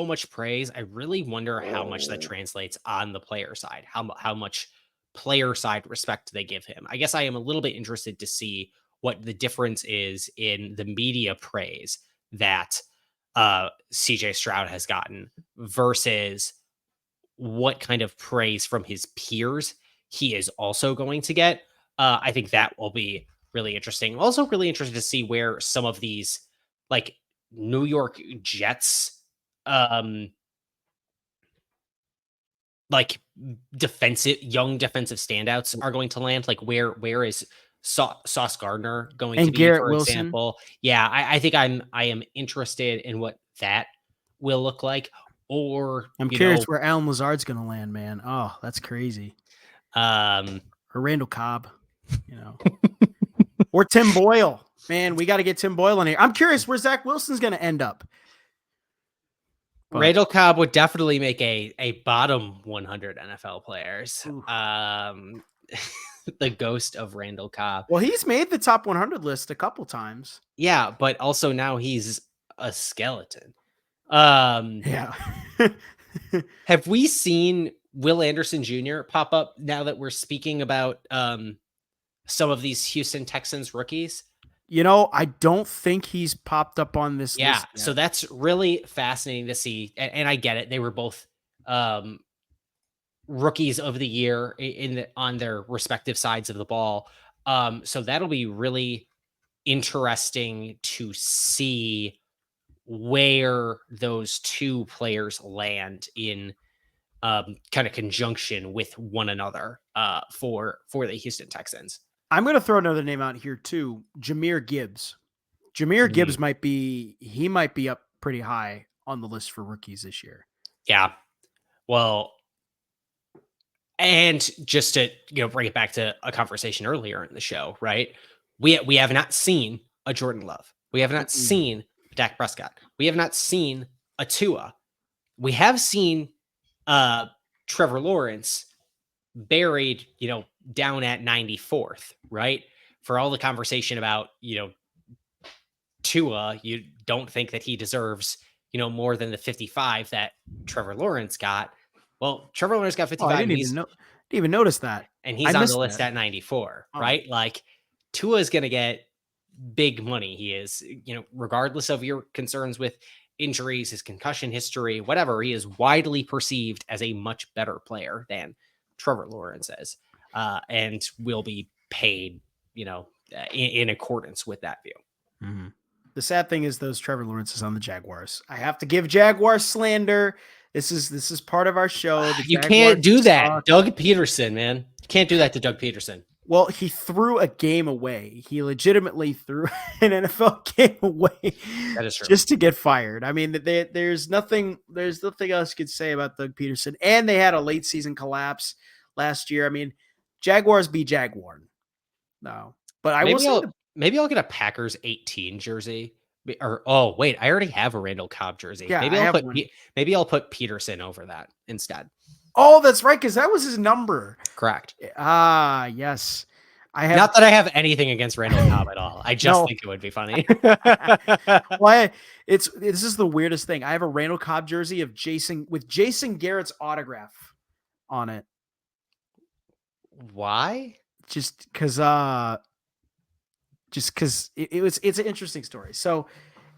S2: much praise. I really wonder how much that translates on the player side. How much player side respect they give him. I guess I am a little bit interested to see what the difference is in the media praise that CJ Stroud has gotten versus what kind of praise from his peers he is also going to get. I think that will be really interesting. I'm also really interested to see where some of these like New York Jets like young defensive standouts are going to land. Like where is Sauce Gardner going
S1: And
S2: to be,
S1: Garrett
S2: for
S1: Wilson.
S2: example? Yeah, I think I am interested in what that will look like. Or
S1: I'm curious where Allen Lazard's going to land, man. Oh, that's crazy. Or Randall Cobb, or Tim Boyle. Man, we got to get Tim Boyle in here. I'm curious where Zach Wilson's going to end up.
S2: Randall Cobb would definitely make a bottom 100 NFL players. The ghost of Randall Cobb.
S1: Well, he's made the top 100 list a couple times.
S2: Yeah, but also now he's a skeleton.
S1: Yeah.
S2: Have we seen Will Anderson Jr. pop up now that we're speaking about some of these Houston Texans rookies?
S1: I don't think he's popped up on this list.
S2: Yeah, so that's really fascinating to see. And I get it. They were both rookies of the year on their respective sides of the ball. So that'll be really interesting to see where those two players land in kind of conjunction with one another for the Houston Texans.
S1: I'm going to throw another name out here too. Jahmyr Gibbs. Jahmyr Gibbs might be up pretty high on the list for rookies this year.
S2: Yeah. Well, and just to bring it back to a conversation earlier in the show, right? We have not seen a Jordan Love. We have not seen Dak Prescott. We have not seen a Tua. We have seen Trevor Lawrence buried, down at 94th, right? For all the conversation about, Tua, you don't think that he deserves, more than the 55 that Trevor Lawrence got. Well, Trevor Lawrence got 55.
S1: I didn't even notice that.
S2: And he's on the list at 94, right? Like Tua is going to get big money. He is, regardless of your concerns with injuries, his concussion history, whatever, he is widely perceived as a much better player than Trevor Lawrence is, and will be paid, in accordance with that view.
S1: Mm-hmm. The sad thing is those Trevor Lawrence is on the Jaguars. I have to give Jaguar slander. This is part of our show.
S2: You can't do that. Doug Peterson, man. You can't do that to Doug Peterson.
S1: Well, he threw a game away. He legitimately threw an NFL game away.
S2: That is true.
S1: Just to get fired. I mean, there's nothing else you could say about Doug Peterson. And they had a late season collapse last year. I mean, Jaguars be Jaguar. No. But
S2: maybe I'll get a Packers 18 jersey. Or wait, I already have a Randall Cobb jersey.
S1: Yeah,
S2: maybe I'll put Peterson over that instead.
S1: Oh, that's right, because that was his number.
S2: Correct.
S1: Yes.
S2: Not that I have anything against Randall Cobb at all. I just think it would be funny.
S1: Why? This is the weirdest thing. I have a Randall Cobb jersey with Jason Garrett's autograph on it.
S2: Why?
S1: just because it's an interesting story. So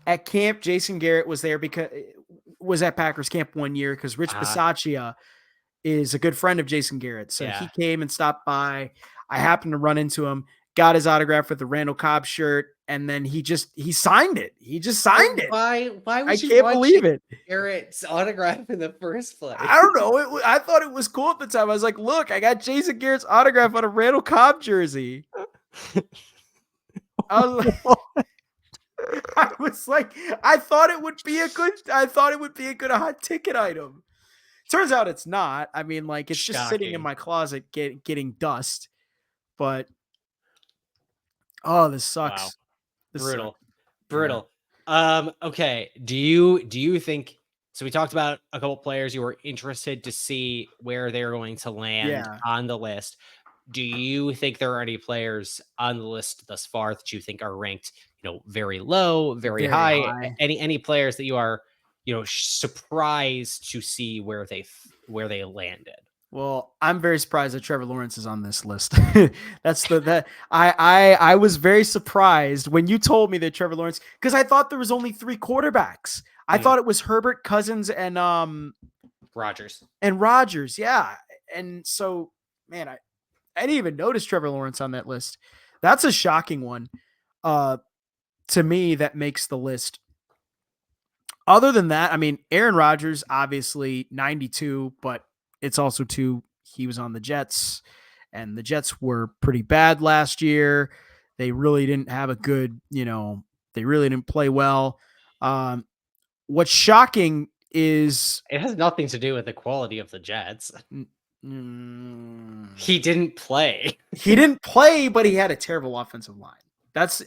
S1: at camp, Jason Garrett was there because was at Packers camp one year because Rich Bisaccia is a good friend of Jason Garrett. So he came and stopped by. I happened to run into him, got his autograph with the Randall Cobb shirt, and then he signed it. He just signed it.
S2: Why
S1: I
S2: would you
S1: can't
S2: want
S1: believe it.
S2: Garrett's autograph in the first place?
S1: I don't know. I thought it was cool at the time. I was like, look, I got Jason Garrett's autograph on a Randall Cobb jersey. I was like, I thought it would be a good hot ticket item. Turns out it's not. I mean, like, it's just sitting in my closet getting dust. But this sucks.
S2: Wow. Brutal. Yeah. Okay. Do you think so? We talked about a couple players you were interested to see where they're going to land on the list. Do you think there are any players on the list thus far that you think are ranked, very low, very high? Any players that you are, surprised to see where they landed?
S1: Well, I'm very surprised that Trevor Lawrence is on this list. I was very surprised when you told me that Trevor Lawrence, because I thought there was only 3 quarterbacks. I thought it was Herbert, Cousins, and
S2: Rodgers.
S1: Yeah. And so, man, I didn't even notice Trevor Lawrence on that list. That's a shocking one to me that makes the list. Other than that, I mean, Aaron Rodgers, obviously 92, but it's also he was on the Jets, and the Jets were pretty bad last year. They really didn't have a good, they really didn't play well. What's shocking is
S2: it has nothing to do with the quality of the Jets. He didn't play.
S1: He didn't play, but he had a terrible offensive line.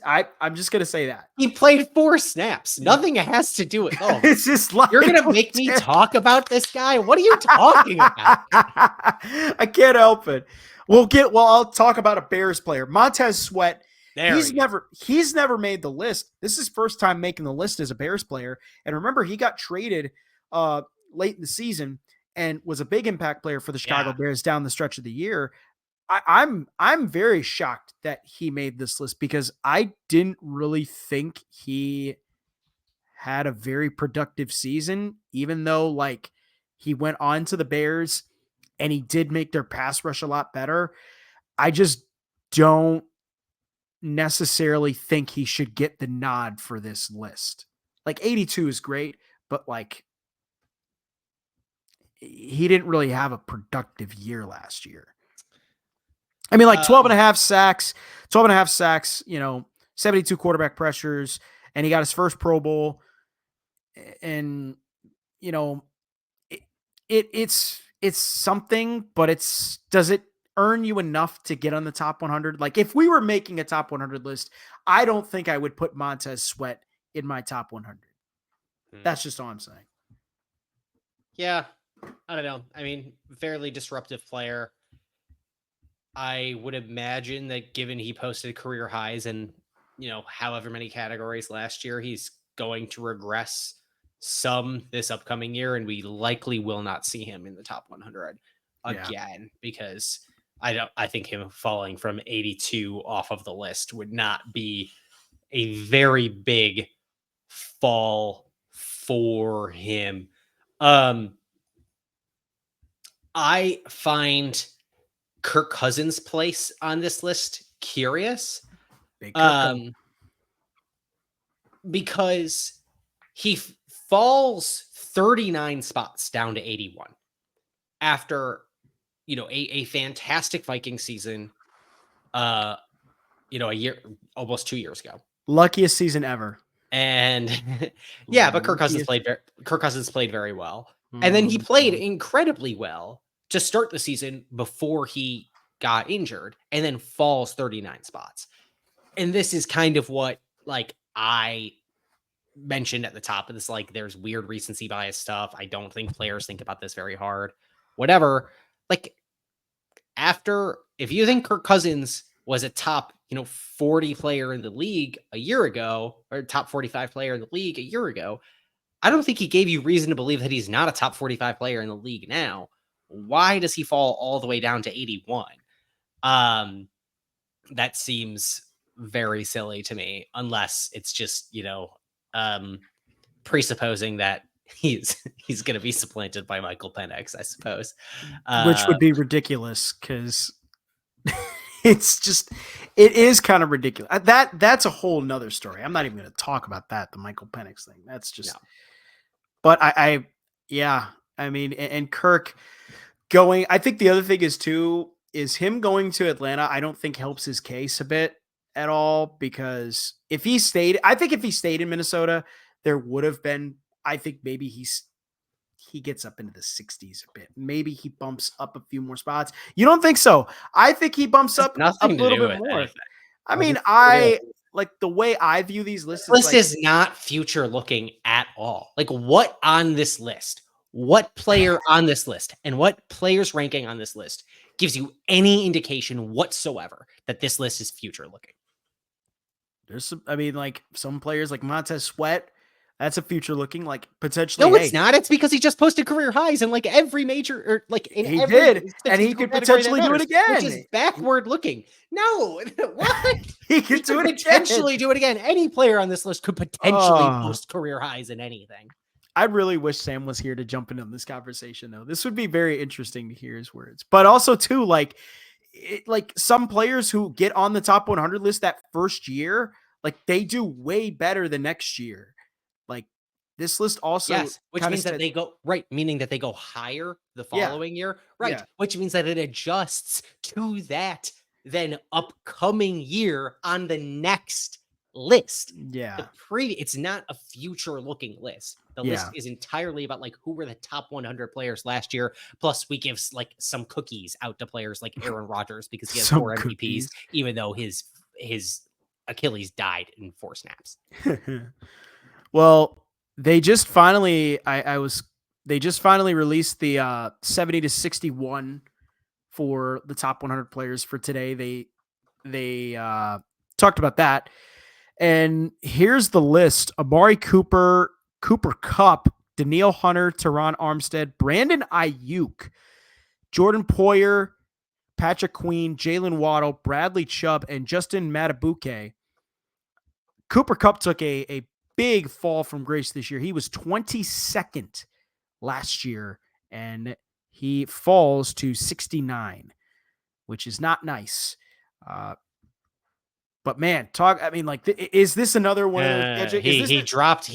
S1: I'm just gonna say that
S2: he played 4 snaps. Nothing has to do with
S1: it's just like
S2: you're gonna make me talk about this guy. What are you talking about?
S1: I can't help it. I'll talk about a Bears player, Montez Sweat. He's never made the list. This is his first time making the list as a Bears player. And remember, he got traded late in the season and was a big impact player for the Chicago Bears down the stretch of the year. I'm very shocked that he made this list because I didn't really think he had a very productive season, even though like he went on to the Bears and he did make their pass rush a lot better. I just don't necessarily think he should get the nod for this list. Like 82 is great, but like he didn't really have a productive year last year. I mean, like 12 and a half sacks, 72 quarterback pressures, and he got his first Pro Bowl. And, it's something, but does it earn you enough to get on the top 100? Like if we were making a top 100 list, I don't think I would put Montez Sweat in my top 100. That's just all I'm saying.
S2: Yeah. I don't know. I mean, fairly disruptive player. I would imagine that given he posted career highs in, however many categories last year, he's going to regress some this upcoming year, and we likely will not see him in the top 100 again because I think him falling from 82 off of the list would not be a very big fall for him. I find Kirk Cousins' place on this list curious. Because he falls 39 spots down to 81 after, a fantastic Viking season, a year, almost 2 years ago.
S1: Luckiest season ever.
S2: And but Kirk Cousins played very well. And then he played incredibly well to start the season before he got injured and then falls 39 spots. And this is kind of what like I mentioned at the top of this, like there's weird recency bias stuff. I don't think players think about this very hard. Whatever. Like if you think Kirk Cousins was a top, 40 player in the league a year ago, or top 45 player in the league a year ago, I don't think he gave you reason to believe that he's not a top 45 player in the league now. Why does he fall all the way down to 81? that seems very silly to me, unless it's just, presupposing that he's going to be supplanted by Michael Penix, I suppose.
S1: Which would be ridiculous because it is kind of ridiculous. That's a whole nother story. I'm not even going to talk about that, the Michael Penix thing. That's just,
S2: No.
S1: but yeah, I mean, and Kirk going, I think the other thing is too, is him going to Atlanta, I don't think helps his case a bit at all, because if he stayed in Minnesota, there would have been, I think maybe he gets up into the 60s a bit. Maybe he bumps up a few more spots. You don't think so? I think he bumps up a little bit more.
S2: Anything.
S1: I mean, I like the way I view these lists.
S2: This list is not future looking at all. Like, what on this list, what player on this list, and what player's ranking on this list gives you any indication whatsoever that this list is future looking?
S1: There's some, I mean, like some players like Montez Sweat, that's a future looking, like potentially.
S2: No, it's not. It's because he just posted career highs in like every major, or like in
S1: he
S2: every
S1: did, and he could potentially do it again.
S2: Which is backward looking. No, what?
S1: He could do it
S2: potentially do it again. Any player on this list could potentially post career highs in anything.
S1: I really wish Sam was here to jump in on this conversation, though. This would be very interesting to hear his words. But also, too, like some players who get on the top 100 list that first year, like they do way better the next year. Like this list also,
S2: which means that they go right, meaning that they go higher the following year, right? Which means that it adjusts to that then upcoming year on the next list.
S1: Yeah,
S2: it's not a future looking list. The list is entirely about like who were the top 100 players last year. Plus, we give like some cookies out to players like Aaron Rodgers because he has 4 MVPs, even though his Achilles died in 4 snaps.
S1: Well, they just finally, they just finally released the 70 to 61 for the top 100 players for today. They talked about that. And here's the list: Amari Cooper, Cooper Kupp, Danielle Hunter, Teron Armstead, Brandon Ayuk, Jordan Poyer, Patrick Queen, Jalen Waddle, Bradley Chubb, and Justin Matabuke. Cooper Kupp took a big fall from grace this year. He was 22nd last year, and he falls to 69, which is not nice. But man, I mean, like, is this another one of those?
S2: He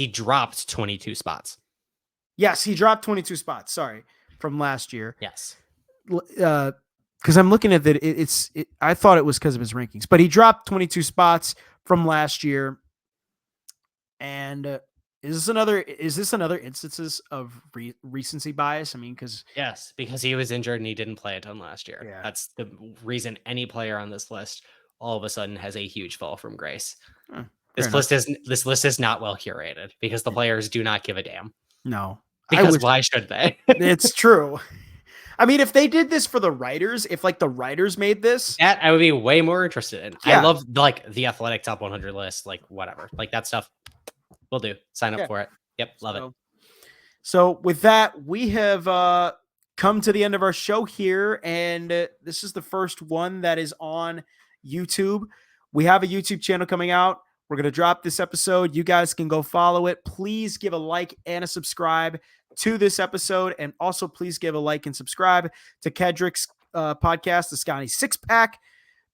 S2: dropped 22 spots.
S1: Yes, he dropped 22 spots. Sorry, from last year.
S2: Yes.
S1: Because I'm looking at that. I thought it was because of his rankings, but he dropped 22 spots from last year. And is this another instances of recency bias? I mean, because
S2: he was injured and he didn't play a ton last year.
S1: Yeah.
S2: That's the reason any player on this list all of a sudden has a huge fall from grace. This list is not well curated because the players do not give a damn.
S1: No,
S2: because why should they?
S1: It's true. I mean, if they did this for the writers, if like the writers made this,
S2: that I would be way more interested in. Yeah. I love like the Athletic top 100 list, like whatever, like that stuff. We'll do. Sign up for it. Yep. Love it.
S1: So with that, we have come to the end of our show here. And this is the first one that is on YouTube. We have a YouTube channel coming out. We're going to drop this episode. You guys can go follow it. Please give a like and a subscribe to this episode. And also please give a like and subscribe to Kedrick's podcast, the Scotty Six Pack,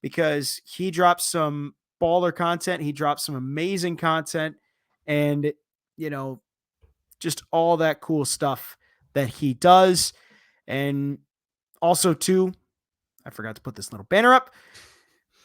S1: because he drops some baller content. He drops some amazing content. And, you know, just all that cool stuff that he does. And also, too, I forgot to put this little banner up.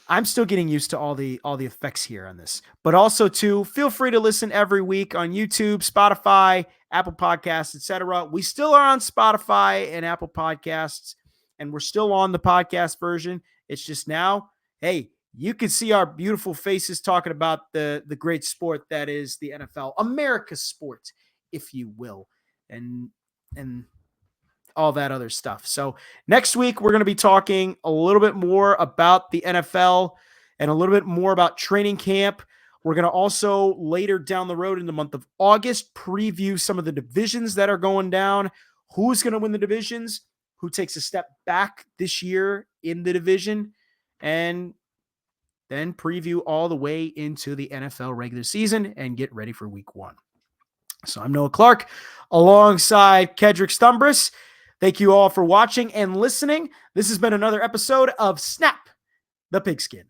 S1: I'm still getting used to all the effects here on this. But also, too, feel free to listen every week on YouTube, Spotify, Apple Podcasts, etc. We still are on Spotify and Apple Podcasts, and we're still on the podcast version. It's just now, hey, you can see our beautiful faces talking about the great sport that is the NFL, America's sport, if you will, and all that other stuff. So next week, we're going to be talking a little bit more about the NFL and a little bit more about training camp. We're going to also later down the road in the month of August preview some of the divisions that are going down, who's going to win the divisions, who takes a step back this year in the division, and then preview all the way into the NFL regular season and get ready for week 1. So I'm Noah Clark alongside Kedrick Stumbris. Thank you all for watching and listening. This has been another episode of Snap the Pigskin.